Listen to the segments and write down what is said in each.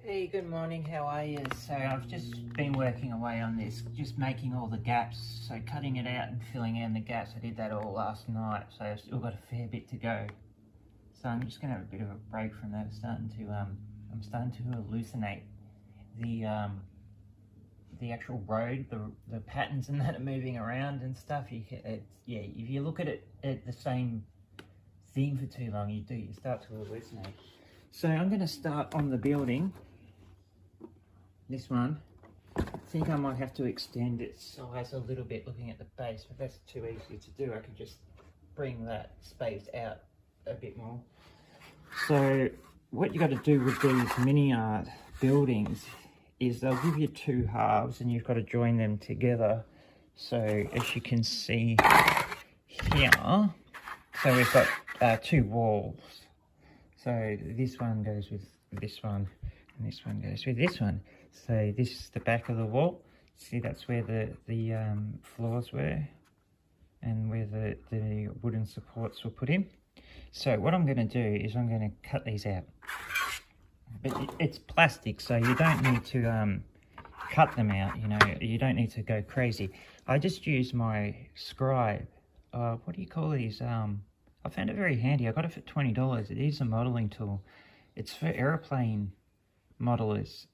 Hey, good morning, how are you? So I've just been working away on this, just making all the gaps, so cutting it out and filling in the gaps. I did that all last night, so I've still got a fair bit to go. So I'm just gonna have a bit of a break from that. I'm starting to hallucinate the actual road, the patterns and that are moving around and stuff. If you look at it at the same thing for too long, you start to hallucinate. So I'm gonna start on the building. This one, I think I might have to extend its size a little bit looking at the base, but that's too easy to do. I can just bring that space out a bit more. So what you got to do with these Miniart buildings is they'll give you two halves and you've got to join them together. So as you can see here, so we've got two walls. So this one goes with this one and this one goes with this one. So this is the back of the wall. See, that's where the floors were and where the wooden supports were put in. So what I'm going to do is I'm going to cut these out. But it's plastic, so you don't need to cut them out, you know. You don't need to go crazy. I just use my scribe. What do you call these? I found it very handy. I got it for $20. It is a modelling tool. It's for aeroplane modelers.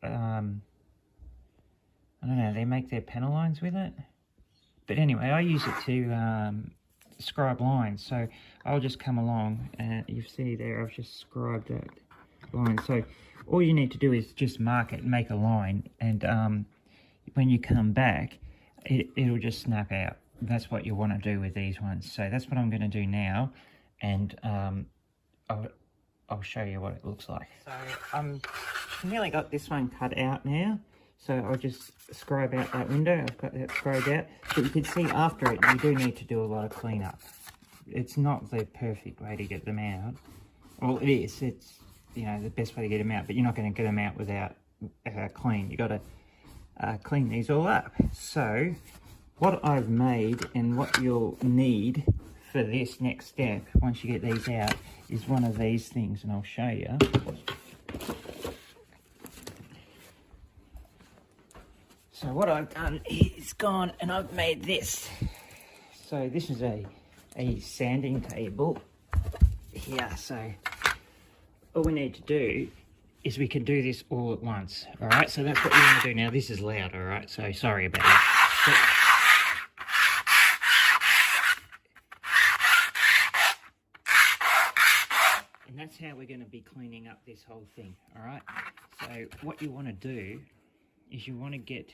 I don't know, they make their panel lines with it. But anyway, I use it to scribe lines. So I'll just come along and you see there, I've just scribed that line. So all you need to do is just mark it and make a line. And when you come back, it'll just snap out. That's what you want to do with these ones. So that's what I'm going to do now. And I'll show you what it looks like. So I'm nearly got this one cut out now. So I'll just scribe out that window. I've got that scribed out. But you can see after it, you do need to do a lot of cleanup. It's not the perfect way to get them out. Well, it is. It's, you know, the best way to get them out. But you're not going to get them out without clean. You've got to clean these all up. So what I've made and what you'll need for this next step, once you get these out, is one of these things, and I'll show you. So what I've done is gone and I've made this. So this is a sanding table here. So all we need to do is we can do this all at once. All right, so that's what we want to do now. This is loud, all right, so sorry about that. And that's how we're going to be cleaning up this whole thing, all right? So what you want to do is you want to get,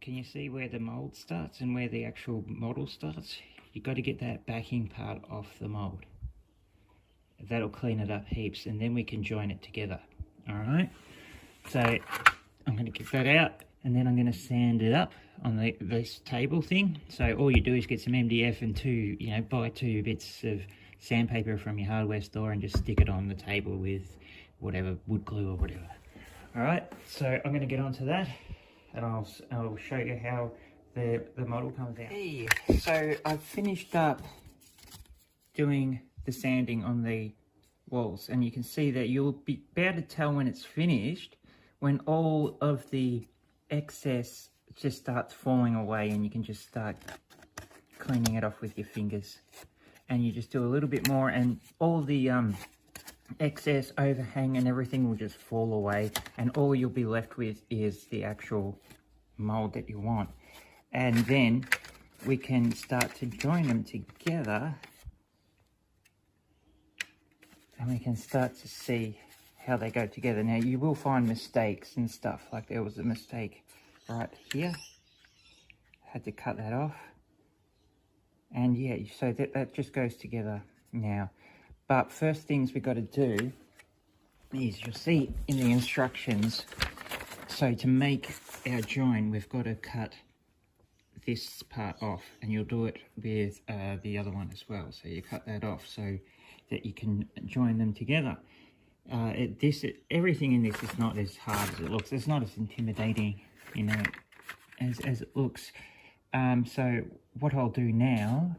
can you see where the mold starts and where the actual model starts? You've got to get that backing part off the mold. That'll clean it up heaps, and then we can join it together, all right? So I'm going to get that out, and then I'm going to sand it up on this table thing. So all you do is get some MDF and buy 2 bits of sandpaper from your hardware store and just stick it on the table with whatever, wood glue or whatever. All right, so I'm going to get onto that and I'll show you how the model comes out. Hey, so I've finished up doing the sanding on the walls, and you can see that you'll be able to tell when it's finished when all of the excess just starts falling away, and you can just start cleaning it off with your fingers. And you just do a little bit more, and all the excess overhang and everything will just fall away, and all you'll be left with is the actual mold that you want. And then we can start to join them together, and we can start to see how they go together. Now you will find mistakes and stuff, like there was a mistake right here. Had to cut that off. And yeah, so that just goes together now. But first things we got to do is, you'll see in the instructions, so to make our join, we've got to cut this part off, and you'll do it with the other one as well. So you cut that off so that you can join them together. Everything in this is not as hard as it looks. It's not as intimidating, you know, as it looks. So what I'll do now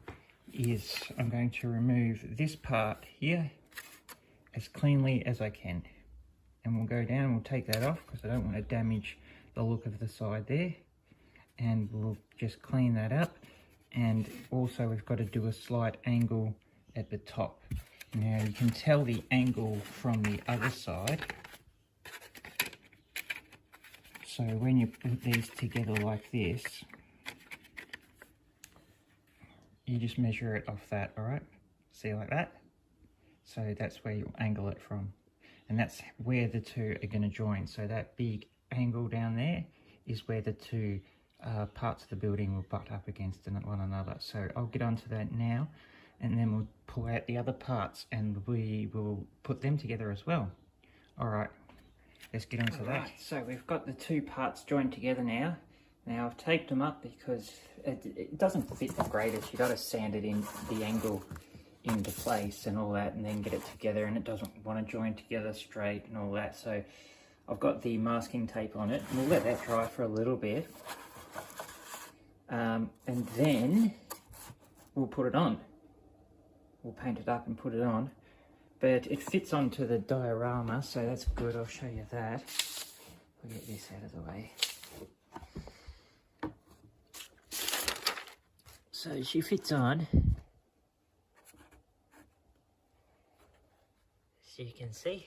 is I'm going to remove this part here as cleanly as I can. and we'll go down and we'll take that off because I don't want to damage the look of the side there. And we'll just clean that up. And also we've got to do a slight angle at the top. Now you can tell the angle from the other side. So when you put these together like this, you just measure it off that, all right? See, like that? So that's where you'll angle it from. And that's where the two are going to join. So that big angle down there is where the two parts of the building will butt up against one another. So I'll get onto that now, and then we'll pull out the other parts and we will put them together as well. All right, let's get onto that. So we've got the two parts joined together now. Now I've taped them up because it doesn't fit the greatest. You got to sand it in the angle into place and all that, and then get it together, and it doesn't want to join together straight and all that. So I've got the masking tape on it, and we'll let that dry for a little bit, and then we'll put it on. We'll paint it up and put it on, but it fits onto the diorama, so that's good. I'll show you that. We'll get this out of the way. So she fits on, so you can see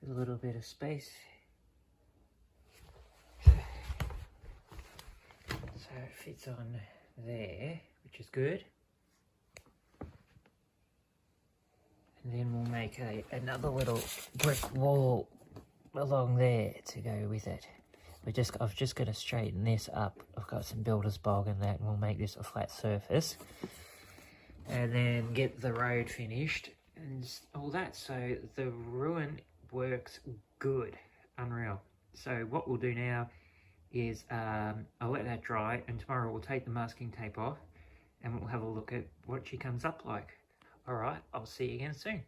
there's a little bit of space. So it fits on there, which is good. And then we'll make another little brick wall along there to go with it. I've just got to straighten this up. I've got some builder's bog and that, and we'll make this a flat surface. And then get the road finished and all that. So the ruin works good, unreal. So what we'll do now is I'll let that dry, and tomorrow we'll take the masking tape off and we'll have a look at what she comes up like. All right, I'll see you again soon.